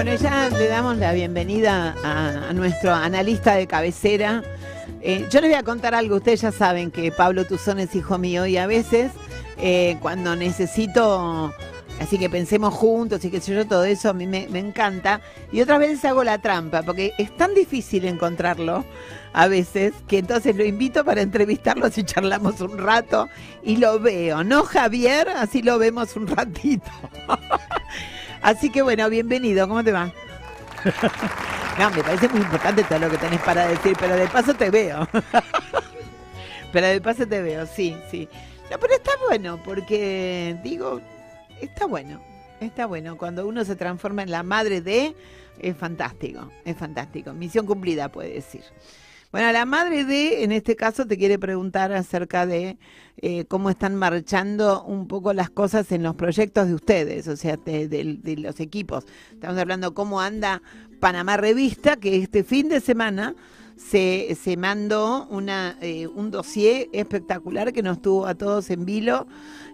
Bueno, ya le damos la bienvenida a nuestro analista de cabecera. Yo les voy a contar algo. Ustedes ya saben que Pablo Tuzón es hijo mío y a veces cuando necesito, así que pensemos juntos y qué sé yo, todo eso a mí me encanta. Y otras veces hago la trampa porque es tan difícil encontrarlo a veces que entonces lo invito para entrevistarlos y charlamos un rato y lo veo. ¿No, Javier? Así lo vemos un ratito. Así que bueno, bienvenido, ¿cómo te va? No, me parece muy importante todo lo que tenés para decir, pero de paso te veo. Pero de paso te veo, sí, sí. No, pero está bueno, porque digo, está bueno. Cuando uno se transforma en la madre de, es fantástico, es fantástico. Misión cumplida, puede decir. Bueno, la madre de, en este caso, te quiere preguntar acerca de cómo están marchando un poco las cosas en los proyectos de ustedes, o sea, de los equipos. Estamos hablando cómo anda Panamá Revista, que este fin de semana se mandó un dossier espectacular que nos tuvo a todos en vilo.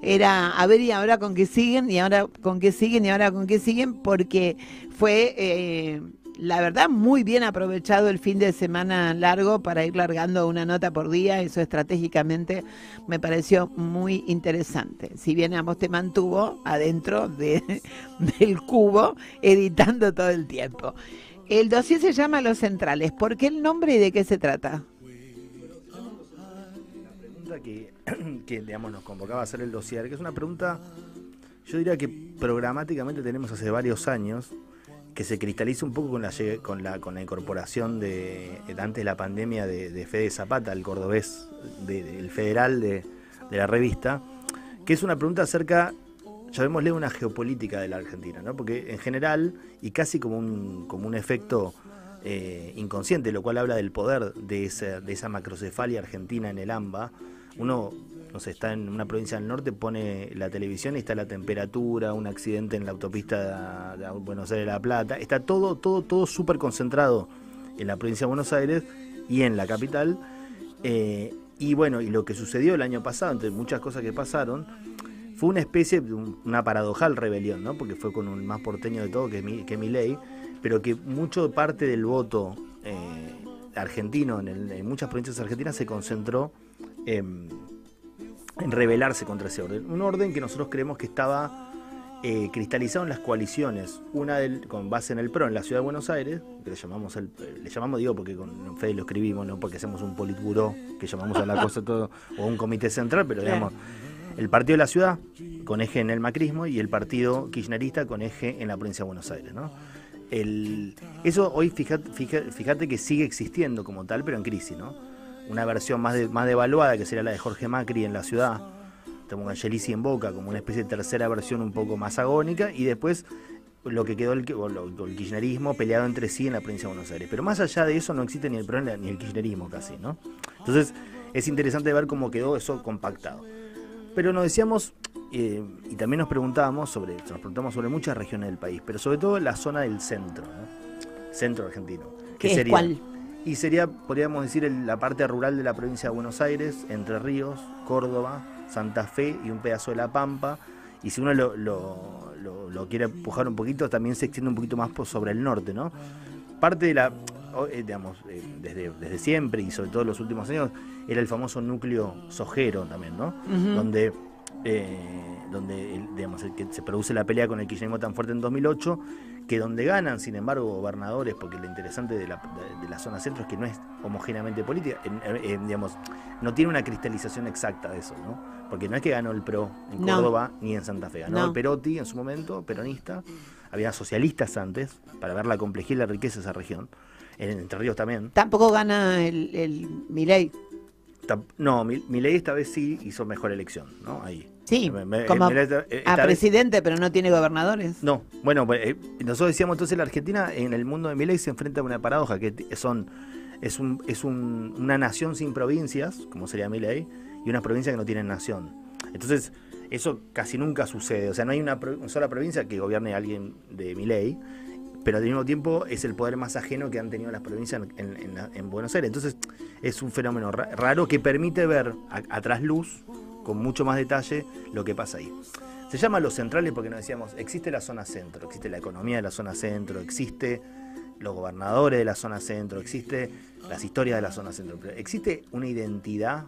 Era, a ver, y ahora con qué siguen, y ahora con qué siguen, y ahora con qué siguen, porque fue... la verdad, muy bien aprovechado el fin de semana largo para ir largando una nota por día. Eso estratégicamente me pareció muy interesante. Si bien a vos te mantuvo adentro del cubo, editando todo el tiempo. El dossier se llama Los Centrales. ¿Por qué el nombre y de qué se trata? La pregunta que digamos, nos convocaba a hacer el dossier, que es una pregunta, yo diría que programáticamente tenemos hace varios años, que se cristaliza un poco con la incorporación antes de la pandemia de Fede Zapata, el cordobés del federal de la revista, que es una pregunta acerca, llamémosle, una geopolítica de la Argentina, ¿no? Porque en general, y casi como un efecto inconsciente, lo cual habla del poder de esa macrocefalia argentina en el AMBA, uno, no sé, está en una provincia del norte, pone la televisión y está la temperatura, un accidente en la autopista de Buenos Aires La Plata, está todo súper concentrado en la provincia de Buenos Aires y en la capital. Y bueno, y lo que sucedió el año pasado, entre muchas cosas que pasaron, fue una especie de una paradojal rebelión, ¿no? Porque fue con un más porteño de todo que Milei, pero que mucho parte del voto argentino en muchas provincias argentinas se concentró en rebelarse contra ese orden. Un orden que nosotros creemos que estaba cristalizado en las coaliciones, una con base en el PRO en la ciudad de Buenos Aires, que le llamamos digo porque con Fede lo escribimos, no porque hacemos un politburó que llamamos a la cosa todo, o un comité central, pero digamos, el partido de la ciudad con eje en el macrismo y el partido kirchnerista con eje en la provincia de Buenos Aires, ¿no? Eso hoy fíjate que sigue existiendo como tal, pero en crisis, ¿no? Una versión más devaluada, que sería la de Jorge Macri en la ciudad, como Angelici en Boca, como una especie de tercera versión un poco más agónica, y después lo que quedó el kirchnerismo peleado entre sí en la provincia de Buenos Aires. Pero más allá de eso no existe ni el PRO ni el kirchnerismo casi, ¿no? Entonces es interesante ver cómo quedó eso compactado. Pero nos decíamos, y también nos preguntábamos sobre muchas regiones del país, pero sobre todo la zona del centro, ¿no? Centro argentino. ¿Qué sería? ¿Cuál? Y sería, podríamos decir, la parte rural de la provincia de Buenos Aires, Entre Ríos, Córdoba, Santa Fe y un pedazo de La Pampa. Y si uno lo quiere empujar un poquito, también se extiende un poquito más sobre el norte, ¿no? Parte de la, digamos, desde siempre y sobre todo en los últimos años, era el famoso núcleo sojero también, ¿no? Uh-huh. Donde digamos, el que se produce la pelea con el kirchnerismo tan fuerte en 2008, que donde ganan, sin embargo, gobernadores, porque lo interesante de la zona centro es que no es homogéneamente política, digamos, no tiene una cristalización exacta de eso, ¿no? Porque no es que ganó el PRO en Córdoba ni en Santa Fe, ganó el Perotti en su momento, peronista, había socialistas antes, para ver la complejidad y la riqueza de esa región, en Entre Ríos también. Tampoco gana el Milei. No, Milei esta vez sí hizo mejor elección, ¿no? Ahí. Sí, como a presidente, pero no tiene gobernadores. No, bueno, pues, nosotros decíamos entonces la Argentina en el mundo de Milei se enfrenta a una paradoja, que es una nación sin provincias, como sería Milei, y unas provincias que no tienen nación. Entonces, eso casi nunca sucede, o sea, no hay una sola provincia que gobierne a alguien de Milei, pero al mismo tiempo es el poder más ajeno que han tenido las provincias en Buenos Aires. Entonces, es un fenómeno raro que permite ver a trasluz, con mucho más detalle, lo que pasa ahí. Se llama los centrales porque nos decíamos, existe la zona centro, existe la economía de la zona centro, existe los gobernadores de la zona centro, existe las historias de la zona centro, pero existe una identidad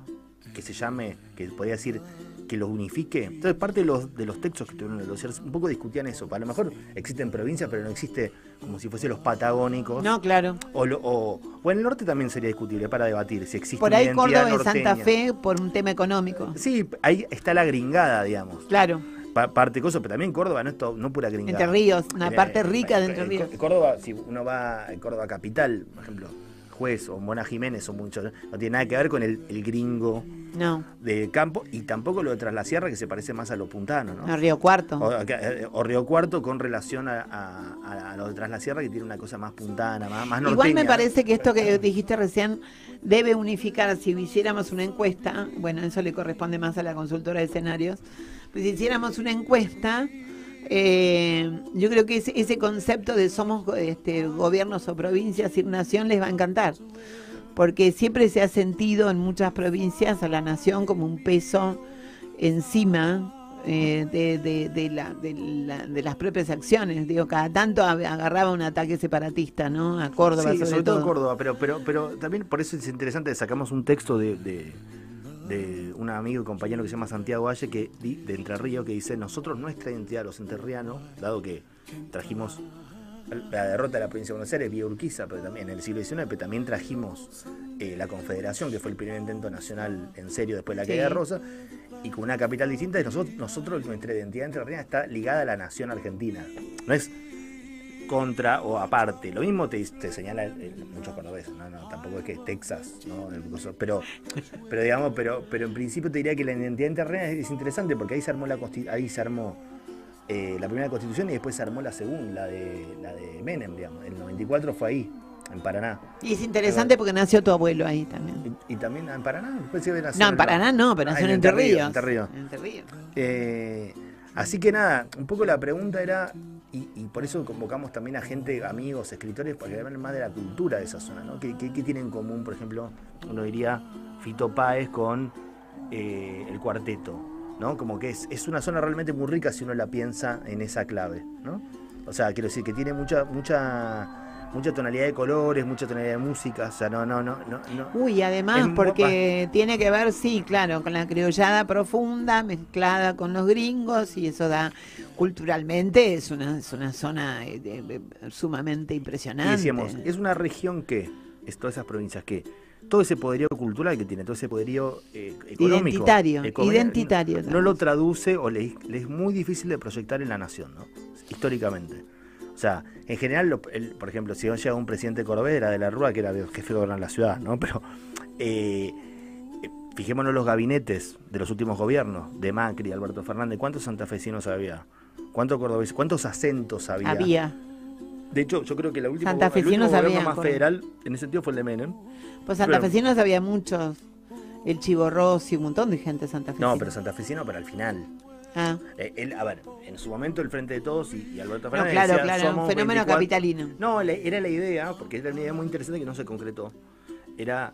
que se llame, que podría decir, que los unifique. Entonces parte de los textos que tuvieron en el dossier un poco discutían eso. A lo mejor existen provincias, pero no existe como si fuese los patagónicos. No, claro. O en el norte también sería discutible para debatir si existe por ahí una identidad Córdoba norteña. y Santa Fe por un tema económico. Sí, ahí está la gringada, digamos. Claro. Parte de cosas, pero también Córdoba no pura gringada. Entre Ríos, una parte rica de Entre Ríos. Córdoba, si uno va a Córdoba capital, por ejemplo, Juez o Mona Jiménez o muchos, no tiene nada que ver con el gringo de campo, y tampoco lo de Tras la Sierra, que se parece más a lo puntano, ¿no? A Río Cuarto. O Río Cuarto con relación a lo de Tras la Sierra, que tiene una cosa más puntana, más norteña. Igual me parece que esto que dijiste recién debe unificar. Si hiciéramos una encuesta, bueno, eso le corresponde más a la consultora de escenarios, pues si hiciéramos una encuesta, yo creo que ese concepto de somos gobiernos o provincias y nación les va a encantar, porque siempre se ha sentido en muchas provincias a la nación como un peso encima de las propias acciones. Digo, cada tanto agarraba un ataque separatista, ¿no? A Córdoba, sí, sobre todo Córdoba, pero también por eso es interesante, sacamos un texto de un amigo y compañero que se llama Santiago Valle, de Entre Ríos, que dice: nosotros, nuestra identidad, los entrerrianos, dado que trajimos la derrota de la provincia de Buenos Aires vía Urquiza, pero también en el siglo XIX, pero también trajimos la Confederación, que fue el primer intento nacional en serio después de la caída de Rosa, y con una capital distinta, y nosotros nuestra identidad entrerriana está ligada a la nación argentina, no es contra o aparte. Lo mismo te señala muchos cordobeses, no, tampoco es que es Texas, ¿no? Pero digamos, pero en principio te diría que la identidad entrerriana es interesante, porque ahí se armó la primera constitución, y después se armó la segunda, la de Menem, digamos. El 94 fue ahí, en Paraná. Y es interesante porque nació tu abuelo ahí también. Y también en Paraná, después se nació. No, en Paraná no, pero nació en Entre Ríos. Entre Ríos. Así que nada, un poco la pregunta era, y por eso convocamos también a gente, amigos, escritores, para que hablen más de la cultura de esa zona, ¿no? ¿Qué tienen en común, por ejemplo, uno diría Fito Páez con el cuarteto, ¿no? Como que es una zona realmente muy rica si uno la piensa en esa clave, ¿no? O sea, quiero decir que tiene mucha tonalidad de colores, mucha tonalidad de música, o sea, no. Uy, además, porque tiene que ver, sí, claro, con la criollada profunda mezclada con los gringos, y eso da, culturalmente, es una zona sumamente impresionante. Y decíamos, es una región que, todas esas provincias que, todo ese poderío cultural que tiene, todo ese poderío económico, identitario, no lo traduce, o le es muy difícil de proyectar en la nación, ¿no? Históricamente. O sea, en general, por ejemplo, si llega un presidente cordobés, era de la Rúa, que era el jefe de gobierno de la ciudad, ¿no? Pero fijémonos los gabinetes de los últimos gobiernos, de Macri, Alberto Fernández, ¿cuántos santafesinos había? ¿Cuántos cordobeses? ¿Cuántos acentos había? De hecho, yo creo que el último gobierno más federal, en ese sentido, fue el de Menem. Pues santafesinos había muchos. El Chivo Rossi, un montón de gente santafesina. No, pero santafesino para el final. A ver, en su momento el Frente de Todos y Alberto Fernández claro, un fenómeno 24... capitalino. No, era la idea, porque era una idea muy interesante que no se concretó, era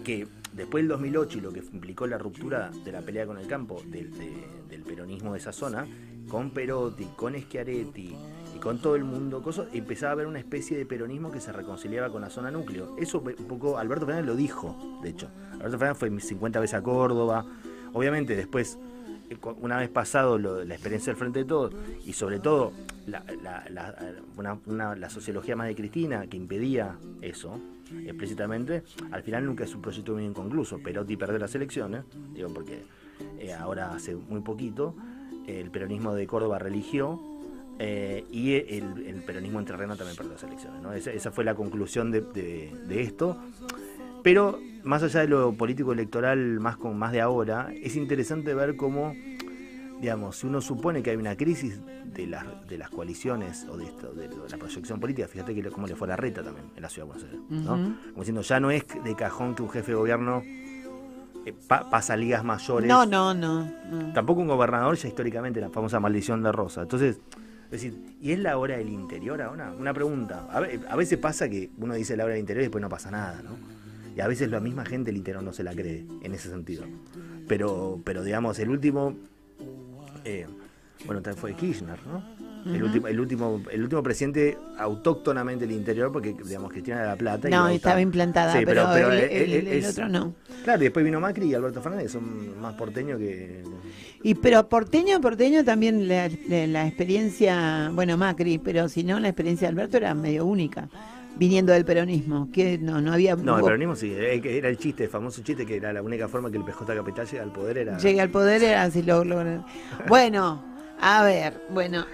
que después del 2008 y lo que implicó la ruptura de la pelea con el campo del peronismo de esa zona, con Perotti, con Schiaretti y con todo el mundo, empezaba a haber una especie de peronismo que se reconciliaba con la zona núcleo. Eso un poco Alberto Fernández lo dijo, de hecho. Alberto Fernández fue 50 veces a Córdoba, obviamente después, una vez pasado la experiencia del Frente de Todos, y sobre todo la sociología más de Cristina, que impedía eso explícitamente, al final nunca es un proyecto muy inconcluso. Perotti perdió las elecciones, porque ahora hace muy poquito el peronismo de Córdoba religió, y el peronismo entrerriano también perdió las elecciones, ¿no? Esa fue la conclusión de esto. Pero más allá de lo político electoral más de ahora, es interesante ver cómo, digamos, si uno supone que hay una crisis de las coaliciones o de la proyección política, fíjate cómo le fue a Larreta también en la ciudad de Buenos Aires, ¿no? Como diciendo, ya no es de cajón que un jefe de gobierno pasa ligas mayores. No. Tampoco un gobernador, ya históricamente, la famosa maldición de Rosa. Entonces, es decir, ¿y es la hora del interior ahora? Una pregunta. A veces pasa que uno dice la hora del interior y después no pasa nada, ¿no? Y a veces la misma gente del interior no se la cree en ese sentido. Pero digamos, el último Bueno, también fue Kirchner, ¿no? El último presidente autóctonamente del interior, porque digamos Cristina de la Plata. No, estaba implantada, sí, pero el otro no. Claro, y después vino Macri y Alberto Fernández, que son más porteños que... Pero porteño también la experiencia, bueno, Macri, pero si no, la experiencia de Alberto era medio única, viniendo del peronismo, que no había... No, el peronismo sí, era el chiste, el famoso chiste, que era la única forma que el PJ Capital llegue al poder era... Llega al poder era así, Bueno... A ver, bueno,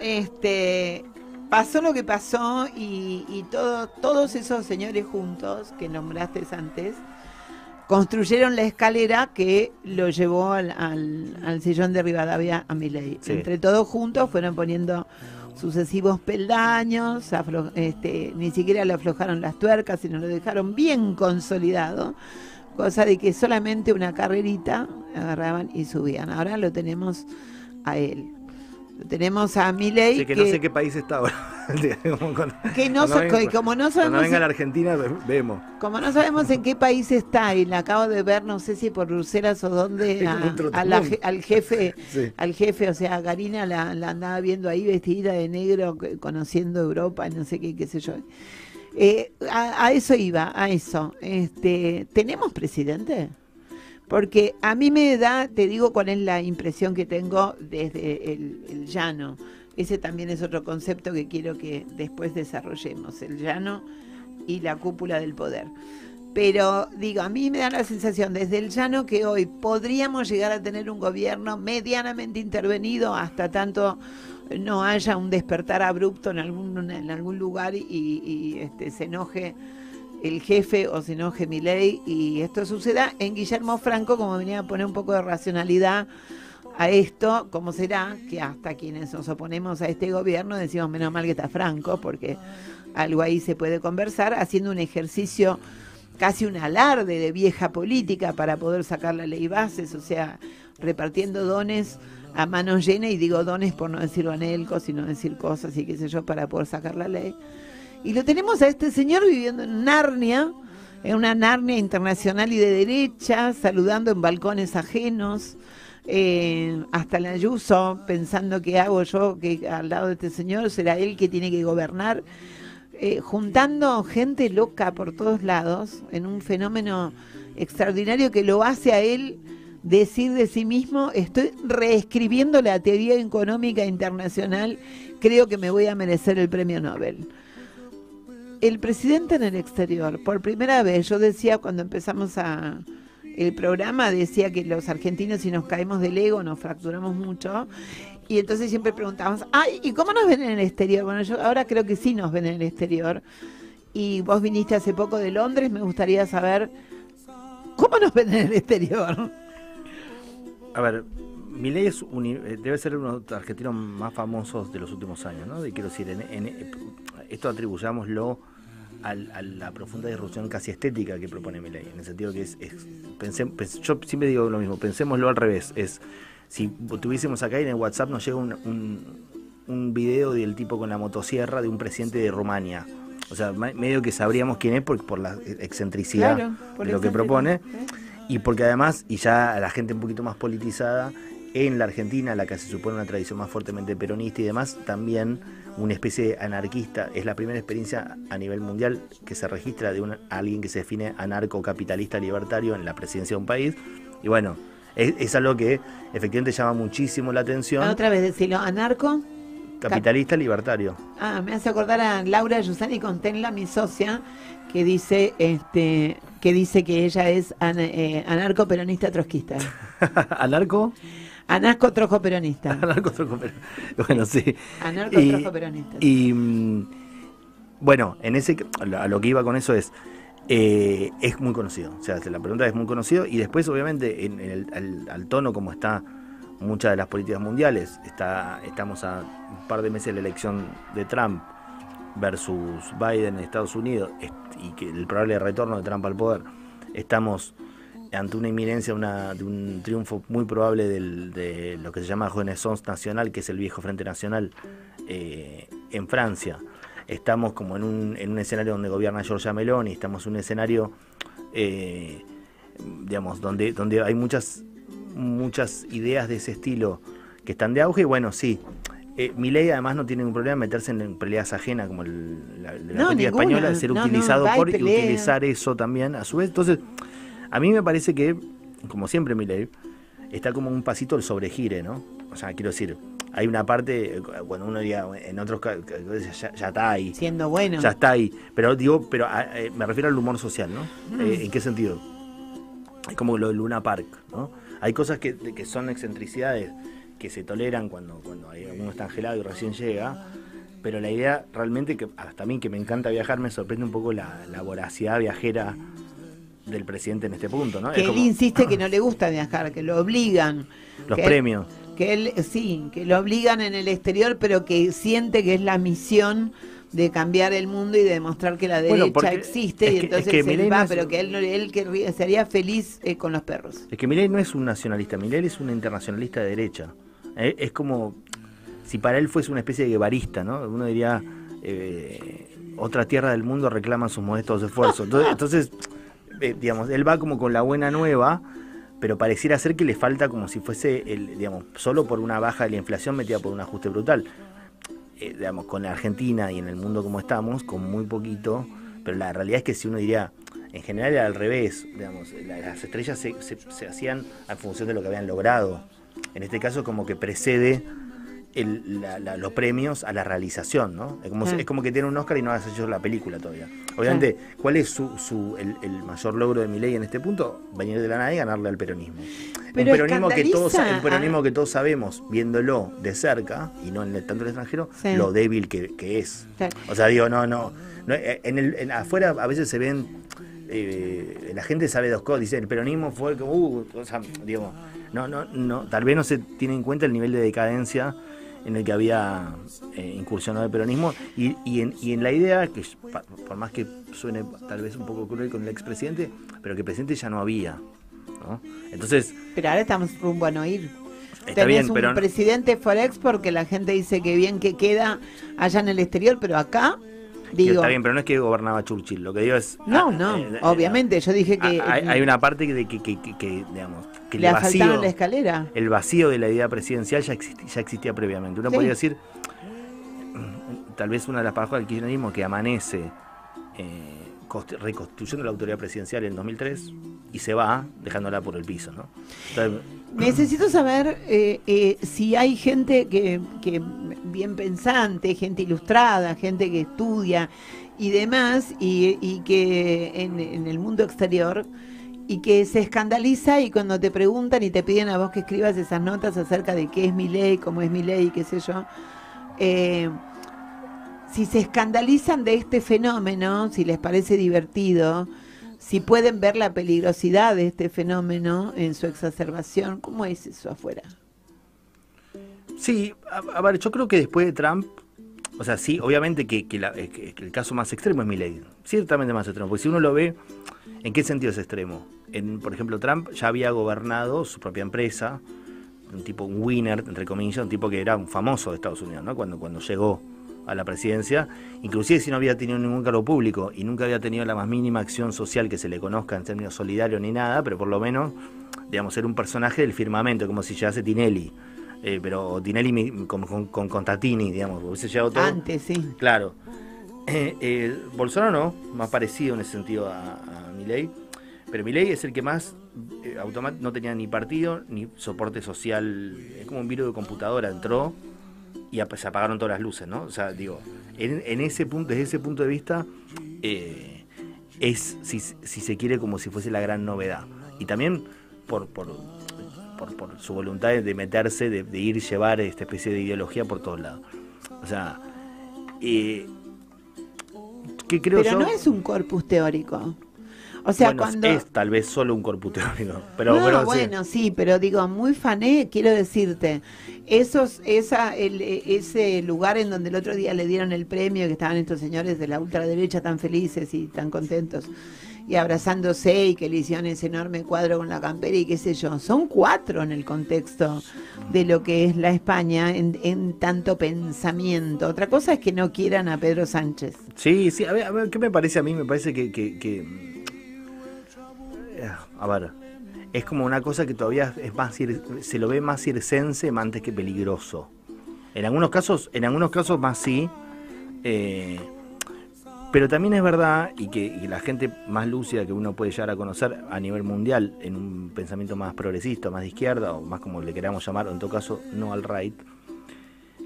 pasó lo que pasó y todos esos señores juntos que nombraste antes construyeron la escalera que lo llevó al sillón de Rivadavia a Milei. Sí. Entre todos juntos fueron poniendo sucesivos peldaños, ni siquiera le aflojaron las tuercas, sino lo dejaron bien consolidado, cosa de que solamente una carrerita agarraban y subían. Ahora lo tenemos a él. Tenemos a Milei. Sí, que no sé qué país está ahora. Como no sabemos. Cuando venga a la Argentina, vemos. Como no sabemos en qué país está, y la acabo de ver, no sé si por Bruselas o dónde, al jefe, sí. Al jefe, o sea, Karina la andaba viendo ahí vestida de negro, conociendo Europa, no sé qué sé yo. A eso iba, a eso. ¿Tenemos presidente? Porque a mí me da, te digo cuál es la impresión que tengo desde el llano. Ese también es otro concepto que quiero que después desarrollemos, el llano y la cúpula del poder. Pero digo, a mí me da la sensación desde el llano que hoy podríamos llegar a tener un gobierno medianamente intervenido hasta tanto no haya un despertar abrupto en algún lugar y se enoje el jefe o se enoje Milei y esto suceda. En Guillermo Franco, como venía a poner un poco de racionalidad a esto, ¿cómo será que hasta quienes nos oponemos a este gobierno decimos menos mal que está Franco, porque algo ahí se puede conversar, haciendo un ejercicio, casi un alarde de vieja política para poder sacar la ley bases, o sea, repartiendo dones a manos llenas, y digo dones por no decir banelcos, sino decir cosas y qué sé yo, para poder sacar la ley. Y lo tenemos a este señor viviendo en Narnia, en una Narnia internacional y de derecha, saludando en balcones ajenos, hasta la Ayuso, pensando qué hago yo, que al lado de este señor será él que tiene que gobernar, juntando gente loca por todos lados, en un fenómeno extraordinario que lo hace a él decir de sí mismo: estoy reescribiendo la teoría económica internacional, creo que me voy a merecer el premio Nobel. El presidente en el exterior, por primera vez, yo decía cuando empezamos el programa, decía que los argentinos, si nos caemos del ego, nos fracturamos mucho, y entonces siempre preguntábamos, ¿y cómo nos ven en el exterior? Bueno, yo ahora creo que sí nos ven en el exterior, y vos viniste hace poco de Londres, me gustaría saber, ¿cómo nos ven en el exterior? A ver, Milei debe ser uno de los argentinos más famosos de los últimos años, ¿no? Y quiero decir, esto atribuyámoslo a la profunda disrupción casi estética que propone Milei, en el sentido que yo siempre digo lo mismo, pensémoslo al revés, si tuviésemos acá y en el WhatsApp nos llega un video del tipo con la motosierra de un presidente de Rumania, o sea, medio que sabríamos quién es por la excentricidad, claro, de lo que propone, y porque además, y ya la gente un poquito más politizada, en la Argentina, la que se supone una tradición más fuertemente peronista y demás, también una especie de anarquista. Es la primera experiencia a nivel mundial que se registra de alguien que se define anarcocapitalista libertario en la presidencia de un país. Y bueno, es algo que efectivamente llama muchísimo la atención. Otra vez decirlo, anarco. Capitalista libertario. Me hace acordar a Laura Yusani Contenla, mi socia, que dice que ella es anarco-peronista trotskista. ¿Anarco? Anarco-trojo-peronista. Anarco-trojo-peronista. Bueno, sí. Anarco-trojo-peronista. Y bueno, a lo que iba con eso es muy conocido. O sea, la pregunta es muy conocido, y después, obviamente, al tono como está muchas de las políticas mundiales, estamos a un par de meses de la elección de Trump versus Biden en Estados Unidos, y que el probable retorno de Trump al poder, estamos ante una inminencia de un triunfo muy probable de lo que se llama Renaissance Nacional, que es el viejo Frente Nacional en Francia. Estamos como en un escenario donde gobierna Giorgia Meloni, estamos en un escenario digamos donde hay muchas ideas de ese estilo que están de auge. Y bueno, sí, Milei además no tiene ningún problema en meterse en peleas ajenas como la política ninguna. española, de ser utilizado por y pelea. utilizar eso también a su vez. Entonces, a mí me parece que, como siempre Milei, está como un pasito el sobregire, ¿no? O sea, quiero decir, hay una parte, cuando uno diga, en otros casos, ya está ahí. Siendo bueno. Ya está ahí. Pero digo, me refiero al humor social, ¿no? ¿En qué sentido? Es como lo de Luna Park, ¿no? Hay cosas que son excentricidades que se toleran cuando uno está angelado y recién llega, pero la idea realmente, que hasta a mí que me encanta viajar, me sorprende un poco la voracidad viajera del presidente en este punto, ¿no? Que él insiste que no le gusta viajar, que lo obligan. Los premios. Que él, sí, que lo obligan en el exterior, pero que siente que es la misión de cambiar el mundo y de demostrar que la derecha existe, y entonces él va, pero que él sería feliz con los perros. Es que Milei no es un nacionalista, Milei es un internacionalista de derecha. Es como si para él fuese una especie de guevarista, ¿no? Uno diría, otra tierra del mundo reclama sus modestos esfuerzos. Entonces digamos, él va como con la buena nueva, pero pareciera ser que le falta como si fuese, digamos, solo por una baja de la inflación metida por un ajuste brutal. Digamos, con la Argentina y en el mundo como estamos, con muy poquito, pero la realidad es que si uno diría, en general era al revés, digamos, las estrellas se hacían en función de lo que habían logrado. En este caso como que precede los premios a la realización, ¿no? Es como que tiene un Oscar y no has hecho la película todavía. Obviamente, ¿cuál es el mayor logro de Milei en este punto? Venir de la nada y ganarle al peronismo. Pero un peronismo que todos sabemos, viéndolo de cerca, y no tanto en el extranjero, sí, lo débil que es. Sí. O sea, digo, no afuera a veces se ven, la gente sabe dos cosas, dice, el peronismo fue como, o sea, digo, no, tal vez no se tiene en cuenta el nivel de decadencia en el que había incursionado el peronismo y en la idea, que por más que suene tal vez un poco cruel con el expresidente, pero que el presidente ya no había, ¿no? Entonces, pero ahora estamos rumbo a no ir. Está bien, un presidente forex porque la gente dice que bien que queda allá en el exterior, pero acá digo, está bien, pero no es que gobernaba Churchill, lo que digo es... No, obviamente, yo dije que... Hay una parte que digamos, que le faltaron la escalera. El vacío de la idea presidencial ya existía previamente. Uno podría decir, tal vez una de las paradojas del kirchnerismo que amanece reconstruyendo la autoridad presidencial en 2003 y se va dejándola por el piso, ¿no? Entonces, necesito saber si hay gente que bien pensante, gente ilustrada, gente que estudia y demás, y que en el mundo exterior, y que se escandaliza y cuando te preguntan y te piden a vos que escribas esas notas acerca de qué es Milei, cómo es Milei, qué sé yo, si se escandalizan de este fenómeno, si les parece divertido, si pueden ver la peligrosidad de este fenómeno en su exacerbación. ¿Cómo es eso afuera? Sí, a ver, yo creo que después de Trump, o sea, sí, obviamente que el caso más extremo es Milei, ciertamente más extremo, porque si uno lo ve, ¿en qué sentido es extremo? Por ejemplo, Trump ya había gobernado su propia empresa, un winner, entre comillas, un tipo que era un famoso de Estados Unidos, ¿no? Cuando llegó a la presidencia, inclusive si no había tenido ningún cargo público y nunca había tenido la más mínima acción social que se le conozca en términos solidarios ni nada, pero por lo menos, digamos, era un personaje del firmamento, como si llegase Tinelli, pero Tinelli con Contatini, digamos, hubiese llegado todo. Antes, sí. Claro. Bolsonaro no, más parecido en ese sentido a Milei, pero Milei es el que más no tenía ni partido ni soporte social, es como un virus de computadora, entró y se apagaron todas las luces, ¿no? O sea, digo, en ese punto, desde ese punto de vista, es, si se quiere, como si fuese la gran novedad. Y también por su voluntad de meterse, de ir llevar esta especie de ideología por todos lados. O sea, ¿qué creo yo? Pero no es un corpus teórico. O sea, bueno, cuando... es tal vez solo un corpus teórico. Pero, sí, pero digo, muy fané, quiero decirte, ese lugar en donde el otro día le dieron el premio, que estaban estos señores de la ultraderecha tan felices y tan contentos, y abrazándose, y que le hicieron ese enorme cuadro con la campera y qué sé yo, son 4 en el contexto de lo que es la España en tanto pensamiento. Otra cosa es que no quieran a Pedro Sánchez. Sí, a ver, ¿qué me parece a mí? Me parece que a ver, es como una cosa que todavía es más, se lo ve más circense antes que peligroso. En algunos casos más sí. Pero también es verdad, y que la gente más lúcida que uno puede llegar a conocer a nivel mundial, en un pensamiento más progresista, más de izquierda, o más como le queramos llamar, o en todo caso no al right,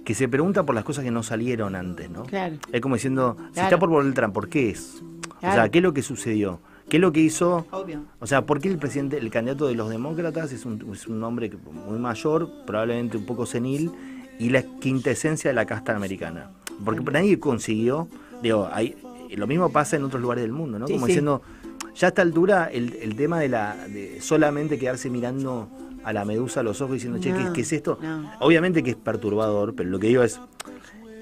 que se pregunta por las cosas que no salieron antes, ¿no? Claro. Es como diciendo, si Claro. está por volver Trump, ¿por qué es? Claro. O sea, ¿qué es lo que sucedió? ¿Qué es lo que hizo? Obvio. O sea, ¿por qué el candidato de los demócratas es un hombre muy mayor, probablemente un poco senil, y la quintesencia de la casta americana? Porque nadie consiguió, digo, lo mismo pasa en otros lugares del mundo, ¿no? Sí, Como sí. diciendo, ya a esta altura el tema de solamente quedarse mirando a la medusa a los ojos diciendo, che, No, ¿qué es esto? no. Obviamente que es perturbador, pero lo que digo es,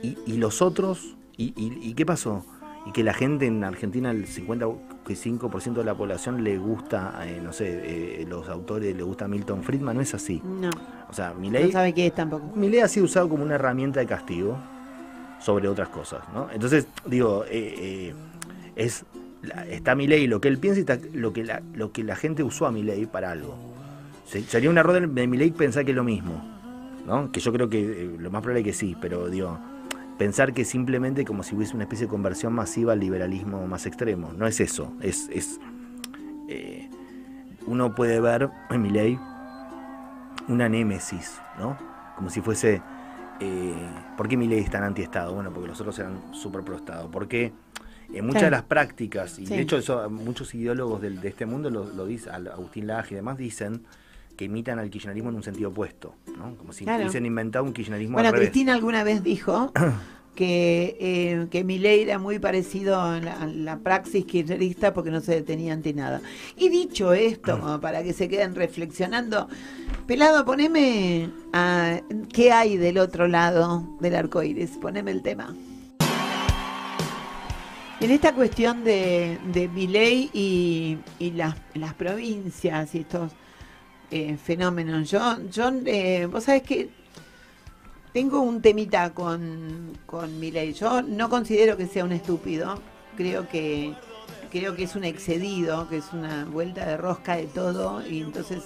¿y los otros? ¿Y qué pasó? Y que la gente en Argentina, el 55% de la población le gusta, no sé, los autores, le gusta Milton Friedman, no es así. No. O sea, No Milei sabe qué es tampoco. ha sido usado como una herramienta de castigo sobre otras cosas, ¿no? Entonces, digo, está Milei lo que él piensa y está lo que la gente usó a Milei para algo. Sería un error de Milei pensar que es lo mismo, ¿no? Que yo creo que lo más probable es que sí, pero digo, pensar que simplemente como si hubiese una especie de conversión masiva al liberalismo más extremo. No es eso, uno puede ver en Milei una némesis, ¿no? Como si fuese, ¿por qué Milei es tan anti-Estado? Bueno, porque los otros eran súper pro-Estado. Porque en muchas de las prácticas, y de hecho eso muchos ideólogos de este mundo lo dicen, Agustín Laje y demás dicen que imitan al kirchnerismo en un sentido opuesto, ¿no? Como si hubiesen inventado un kirchnerismo al revés. Cristina alguna vez dijo que Milei era muy parecido a la praxis kirchnerista porque no se detenía ante nada. Y dicho esto, como para que se queden reflexionando, Pelado, poneme qué hay del otro lado del arco iris, poneme el tema. En esta cuestión de Milei y las provincias y estos fenómenos, vos sabés que tengo un temita con Milei. Yo no considero que sea un estúpido, creo que es un excedido, que es una vuelta de rosca de todo, y entonces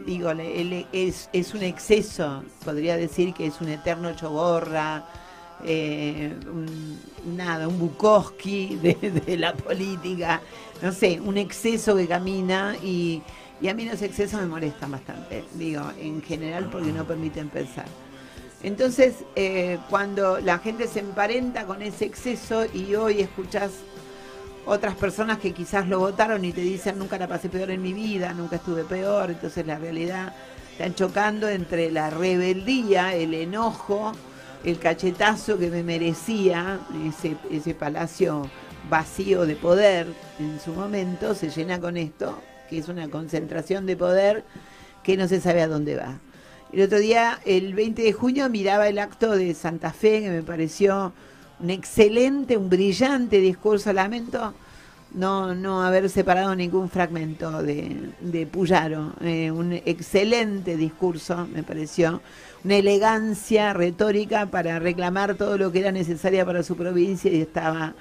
digo, él es un exceso, podría decir que es un eterno chogorra, un Bukowski de la política, no sé, un exceso que camina y a mí los excesos me molestan bastante, digo, en general porque no permiten pensar. Entonces, cuando la gente se emparenta con ese exceso y hoy escuchás otras personas que quizás lo votaron y te dicen nunca la pasé peor en mi vida, nunca estuve peor, entonces la realidad están chocando entre la rebeldía, el enojo, el cachetazo que me merecía, ese palacio vacío de poder en su momento, se llena con esto, que es una concentración de poder que no se sabe a dónde va. El otro día, el 20 de junio, miraba el acto de Santa Fe, que me pareció un brillante discurso. Lamento no haber separado ningún fragmento de Puyaro. Un excelente discurso, me pareció. Una elegancia retórica para reclamar todo lo que era necesaria para su provincia y estaba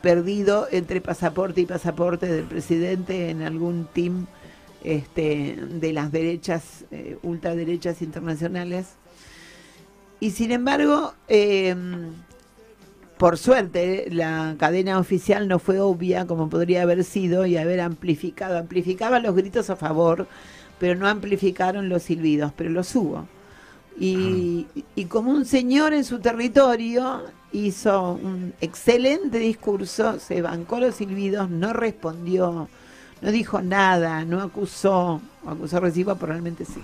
perdido entre pasaporte y pasaporte del presidente en algún team de las derechas, ultraderechas internacionales. Y sin embargo, por suerte, la cadena oficial no fue obvia como podría haber sido y haber amplificaba los gritos a favor, pero no amplificaron los silbidos, pero los hubo. Y como un señor en su territorio hizo un excelente discurso, se bancó los silbidos, no respondió, no dijo nada, no acusó recibo, probablemente sí.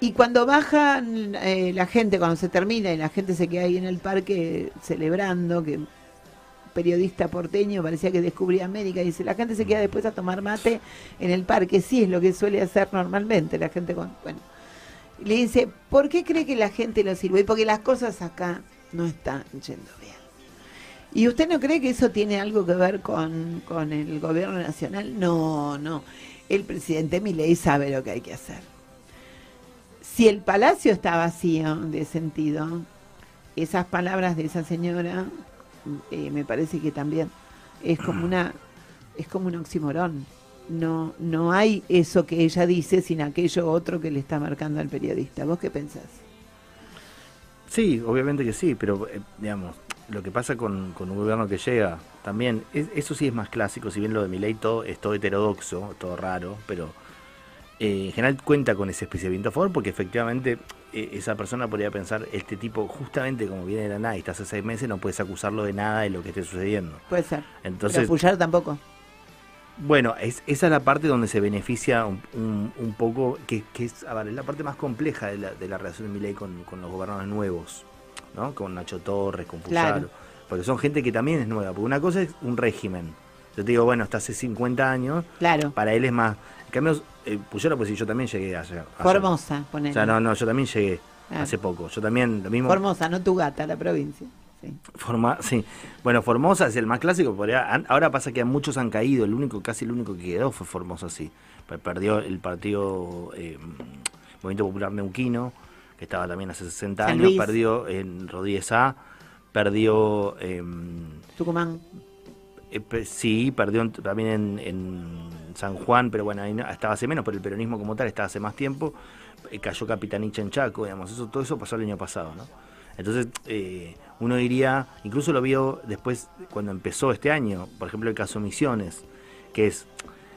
Y cuando bajan la gente, cuando se termina y la gente se queda ahí en el parque celebrando, que un periodista porteño parecía que descubría América, dice, la gente se queda después a tomar mate en el parque, sí, es lo que suele hacer normalmente la gente bueno. Y le dice, ¿por qué cree que la gente lo sirve? Porque las cosas acá no están yendo bien. ¿Y usted no cree que eso tiene algo que ver con el gobierno nacional? No. El presidente Milei sabe lo que hay que hacer. Si el palacio está vacío de sentido, esas palabras de esa señora me parece que también es como un oximorón. no hay eso que ella dice, sino aquello otro que le está marcando al periodista. ¿Vos qué pensás? Sí, obviamente que sí, pero digamos, lo que pasa con un gobierno que llega, también, eso sí es más clásico, si bien lo de Milei todo es todo heterodoxo, todo raro, pero en general cuenta con ese especiamiento a favor, porque efectivamente esa persona podría pensar, este tipo justamente como viene de la nada y está hace 6 meses, no puedes acusarlo de nada de lo que esté sucediendo. Puede ser. Entonces, pero Puyar tampoco. Bueno, esa es la parte donde se beneficia un poco, que es, a ver, es la parte más compleja de la relación de Milei con los gobernadores nuevos, ¿no? Con Nacho Torres, con Puyaro, Claro. porque son gente que también es nueva, porque una cosa es un régimen. Yo te digo, bueno, hasta hace 50 años, Claro. para él es más. En cambio, Puyaro, pues sí, yo también llegué allá. Formosa, ponele. O sea, no, yo también llegué Claro. hace poco. Yo también, lo mismo. Formosa, no tu gata, la provincia. Sí. Sí. Bueno, Formosa es el más clásico. Ahora pasa que muchos han caído. Casi el único que quedó fue Formosa, sí. Perdió el partido Movimiento Popular Neuquino, que estaba también hace 60 San años. Luis. Perdió en Rodríguez A. Perdió. Tucumán. Sí, perdió también en San Juan, pero bueno, ahí estaba hace menos, pero el peronismo como tal estaba hace más tiempo. Cayó Capitaniche en Chaco, digamos. Todo eso pasó el año pasado, ¿no? Entonces, uno diría, incluso lo vio después cuando empezó este año, por ejemplo el caso Misiones, que es,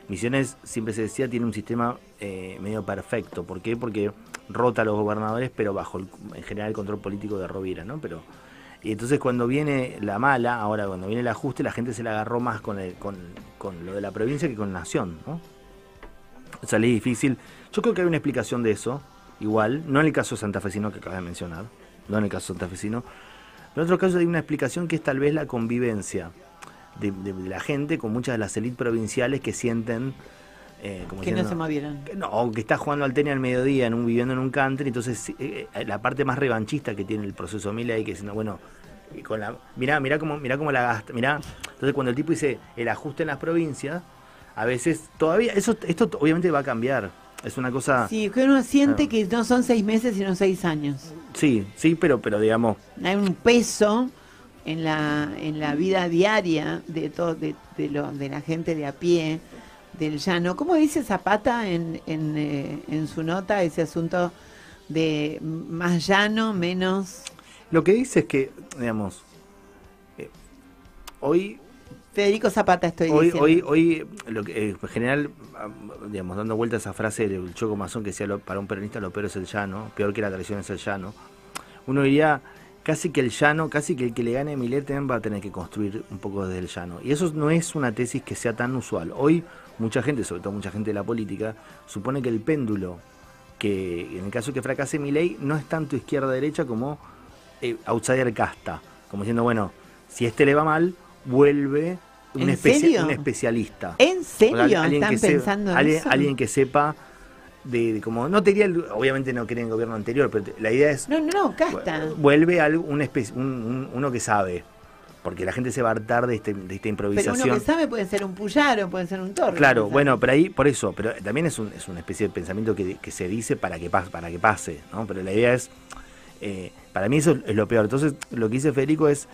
Misiones siempre se decía tiene un sistema medio perfecto. ¿Por qué? Porque rota a los gobernadores, pero bajo en general el control político de Rovira, ¿no? Y entonces cuando viene la mala, ahora cuando viene el ajuste, la gente se la agarró más con lo de la provincia que con Nación, ¿no? Esa ley difícil. Yo creo que hay una explicación de eso, igual, no en el caso santafesino que acabas de mencionar, no en el caso santafesino, pero en otro caso hay una explicación que es tal vez la convivencia de la gente con muchas de las élites provinciales que sienten como Que diciendo, no se movieron. que está jugando al tenis al mediodía viviendo en un country. Entonces la parte más revanchista que tiene el proceso Milei, que diciendo, bueno, mirá cómo la gasta, mirá. Entonces cuando el tipo dice el ajuste en las provincias, a veces todavía esto obviamente va a cambiar. Es una cosa. Sí, que uno siente que no son 6 meses, sino 6 años. Sí, pero digamos. Hay un peso en la vida diaria de la gente de a pie, del llano. ¿Cómo dice Zapata en su nota ese asunto de más llano, menos? Lo que dice es que, digamos, hoy. Federico Zapata estoy diciendo. Hoy lo que, en general, digamos, dando vuelta a esa frase del Choco Mazón que decía, para un peronista lo peor es el llano, peor que la traición es el llano. Uno diría, casi que el que le gane a Milei también va a tener que construir un poco desde el llano. Y eso no es una tesis que sea tan usual. Hoy mucha gente, sobre todo mucha gente de la política, supone que el péndulo, que en el caso que fracase Milei, no es tanto izquierda-derecha como outsider casta. Como diciendo, bueno, si este le va mal, vuelve un especialista. ¿En serio? O sea, ¿Están pensando en eso? Alguien que sepa de como, no te diría, obviamente no creen en el gobierno anterior, pero la idea es... No, casta. Vuelve uno que sabe, porque la gente se va a hartar de esta improvisación. Pero uno que sabe puede ser un Puyaro, puede ser un Torres. Claro, bueno, pero ahí, por eso, pero también es una especie de pensamiento que se dice para que pase, ¿no? Pero la idea es, para mí eso es lo peor. Entonces, lo que dice Federico es,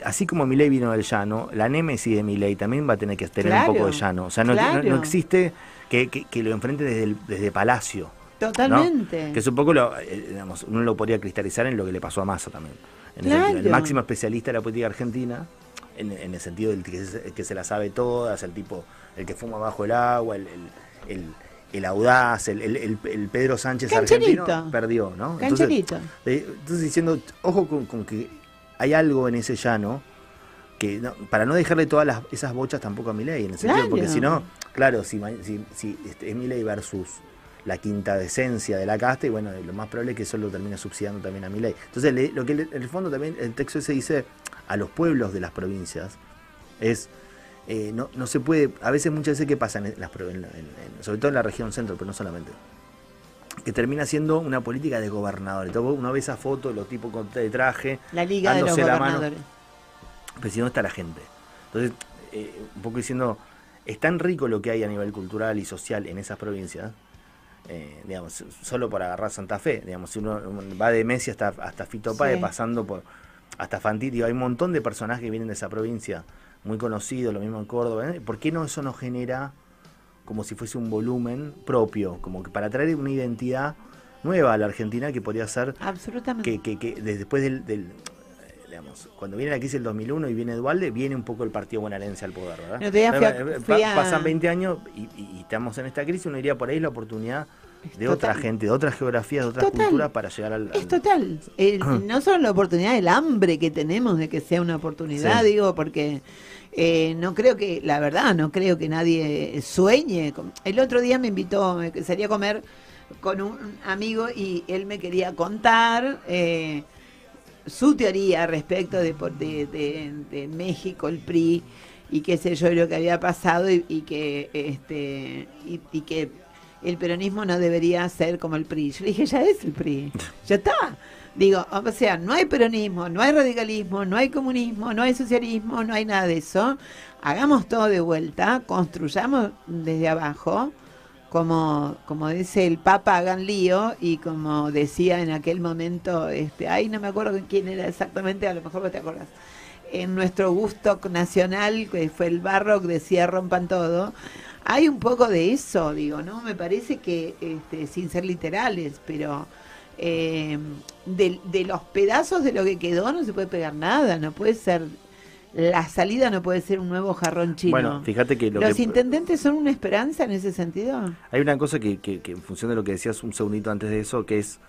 así como Milei vino del llano, la némesis de Milei también va a tener que tener un poco de llano. O sea, no existe que lo enfrente desde Palacio. Totalmente. ¿no? Que es un poco, digamos, uno lo podría cristalizar en lo que le pasó a Massa también. El máximo especialista de la política argentina, en el sentido del que se la sabe todas, el tipo, el que fuma bajo el agua, el audaz, el Pedro Sánchez Cancherito. Argentino, perdió, ¿no? Cancherito. Entonces diciendo, ojo con que hay algo en ese llano que para no dejarle todas esas bochas tampoco a Milei, en el sentido, porque si no, claro, si es Milei versus la quinta decencia de la casta, y bueno, lo más probable es que eso lo termine subsidiando también a Milei. Entonces, lo que en el fondo también el texto ese dice a los pueblos de las provincias es no se puede, a veces muchas veces, ¿qué pasa sobre todo en la región centro, pero no solamente? Que termina siendo una política de gobernadores. Entonces uno ve esa foto, los tipos de traje, la liga de los gobernadores. Pero si no está la gente. Entonces, un poco diciendo, es tan rico lo que hay a nivel cultural y social en esas provincias, digamos, solo por agarrar Santa Fe, digamos, si uno va de Messi hasta Fito Páez, pasando por hasta Fantini, hay un montón de personajes que vienen de esa provincia, muy conocidos, lo mismo en Córdoba, ¿eh? ¿Por qué no eso no genera como si fuese un volumen propio, como que para traer una identidad nueva a la Argentina, que podría ser absolutamente que después digamos, cuando viene la crisis del 2001 y viene Duhalde, viene un poco el partido bonaerense al poder, ¿verdad? Pasan 20 años y estamos en esta crisis, uno diría por ahí la oportunidad de otra gente, de otras geografías, de otras culturas para llegar al... Es total. No solo la oportunidad, el hambre que tenemos de que sea una oportunidad, digo, porque no creo que, la verdad, no creo que nadie sueñe. El otro día me invitó, salí a comer con un amigo y él me quería contar su teoría respecto de México, el PRI, y qué sé yo, lo que había pasado y que el peronismo no debería ser como el PRI. Yo le dije, ya es el PRI, ya está. Digo, o sea, no hay peronismo, no hay radicalismo, no hay comunismo, no hay socialismo, no hay nada de eso. Hagamos todo de vuelta, construyamos desde abajo, como dice el Papa, hagan lío, y como decía en aquel momento, no me acuerdo quién era exactamente, a lo mejor vos te acordás, en nuestro gusto nacional, que fue el Barroc, decía rompan todo. Hay un poco de eso, digo, ¿no? Me parece que, sin ser literales, pero de los pedazos de lo que quedó no se puede pegar nada, no puede ser, la salida no puede ser un nuevo jarrón chino. Bueno, fíjate que los intendentes son una esperanza en ese sentido. Hay una cosa que en función de lo que decías un segundito antes de eso, que es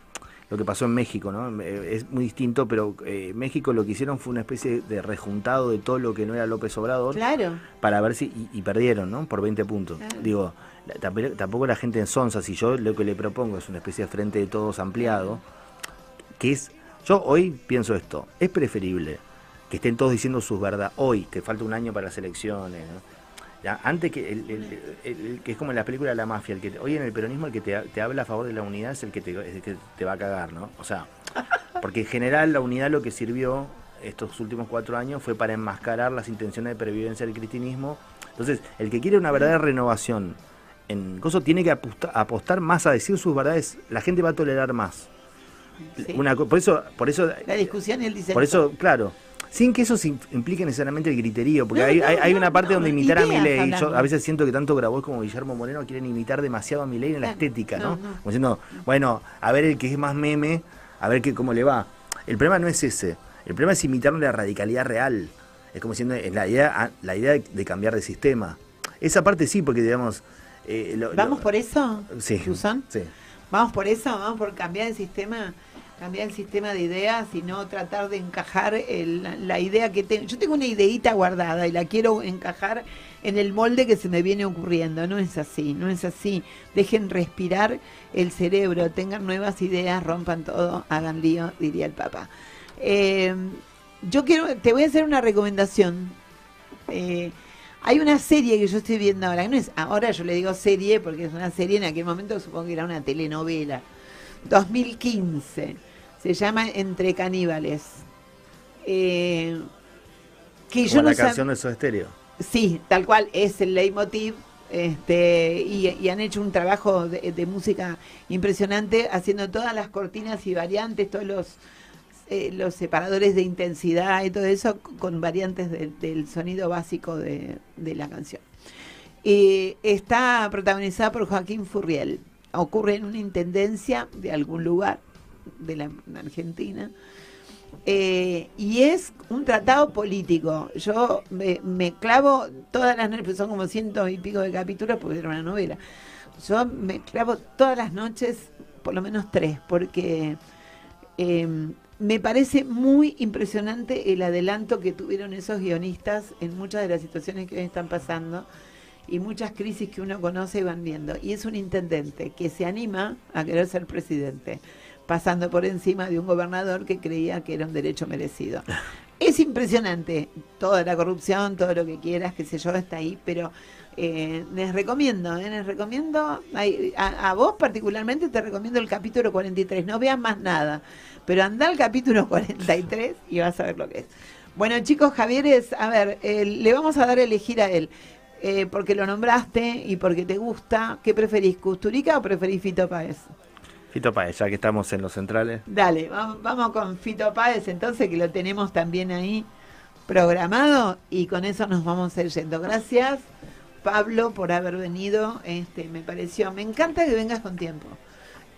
lo que pasó en México, ¿no? Es muy distinto, pero México lo que hicieron fue una especie de rejuntado de todo lo que no era López Obrador. Claro. Para ver si... Y perdieron, ¿no? Por 20 puntos. Claro. Digo, tampoco la gente ensonza. Si yo lo que le propongo es una especie de frente de todos ampliado, que es... Yo hoy pienso esto. Es preferible que estén todos diciendo sus verdades. Hoy, que falta un año para las elecciones, ¿no? Ya, antes que que es como en la película de la mafia, hoy en el peronismo el que te habla a favor de la unidad es el que te va a cagar, ¿no? O sea, porque en general la unidad lo que sirvió estos últimos 4 años fue para enmascarar las intenciones de pervivencia del cristinismo. Entonces, el que quiere una verdadera renovación en Coso tiene que apostar más a decir sus verdades, la gente va a tolerar más. Sí. Por eso la discusión y el disenso. Por eso, claro, sin que eso implique necesariamente el griterío, porque hay una parte donde imitar a Milei, yo a veces siento que tanto Grabois como Guillermo Moreno quieren imitar demasiado a Milei en la estética, ¿no? Como diciendo, bueno, a ver el que es más meme, a ver cómo le va. El problema no es ese, el problema es imitar la radicalidad real, es como diciendo, la idea de cambiar de sistema. Esa parte sí, porque digamos... ¿Vamos por eso, sí, Susan? Sí. ¿Vamos por eso? ¿Vamos por cambiar el sistema de ideas y no tratar de encajar la idea que tengo? Yo tengo una ideita guardada y la quiero encajar en el molde que se me viene ocurriendo. No es así, no es así. Dejen respirar el cerebro, tengan nuevas ideas, rompan todo, hagan lío, diría el Papa. Te voy a hacer una recomendación. Hay una serie que yo estoy viendo ahora, no es ahora, yo le digo serie porque es una serie, en aquel momento supongo que era una telenovela, 2015, se llama Entre Caníbales. Que yo la canción de Soda Stereo. Sí, tal cual, es el leitmotiv, y han hecho un trabajo de música impresionante, haciendo todas las cortinas y variantes, todos los separadores de intensidad y todo eso con variantes del sonido básico de la canción. Está protagonizada por Joaquín Furriel. Ocurre en una intendencia de algún lugar de la Argentina, y es un tratado político. Yo me clavo todas las noches, son como 100 y pico de capítulos porque era una novela. Yo me clavo todas las noches por lo menos 3, porque me parece muy impresionante el adelanto que tuvieron esos guionistas en muchas de las situaciones que hoy están pasando y muchas crisis que uno conoce y van viendo. Y es un intendente que se anima a querer ser presidente, pasando por encima de un gobernador que creía que era un derecho merecido. Es impresionante, toda la corrupción, todo lo que quieras, qué sé yo, está ahí, pero les recomiendo, a vos particularmente te recomiendo el capítulo 43, no veas más nada, pero anda al capítulo 43 y vas a ver lo que es. Bueno, chicos, Javier, a ver, le vamos a dar a elegir a él, porque lo nombraste y porque te gusta. ¿Qué preferís, Kusturica o preferís Fito Páez? Fito Páez, ya que estamos en los centrales. Dale, vamos con Fito Páez, entonces, que lo tenemos también ahí programado, y con eso nos vamos a ir yendo. Gracias Pablo, por haber venido. Me encanta que vengas con tiempo.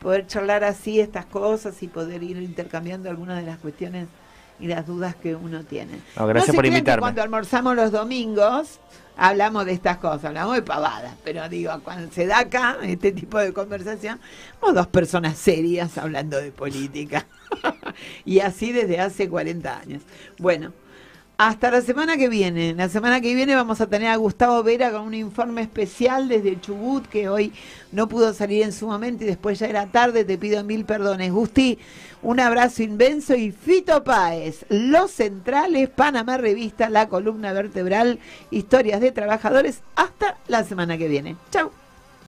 Poder charlar así estas cosas y poder ir intercambiando algunas de las cuestiones y las dudas que uno tiene. No, gracias por invitarme. Cuando almorzamos los domingos hablamos de estas cosas, hablamos de pavadas, pero digo, cuando se da acá este tipo de conversación, somos dos personas serias hablando de política. Y así desde hace 40 años. Bueno, hasta la semana que viene. La semana que viene vamos a tener a Gustavo Vera con un informe especial desde Chubut, que hoy no pudo salir en su momento y después ya era tarde. Te pido 1000 perdones. Gusti, un abrazo inmenso. Y Fito Páez, Los Centrales, Panamá Revista, La Columna Vertebral, Historias de Trabajadores. Hasta la semana que viene. Chau.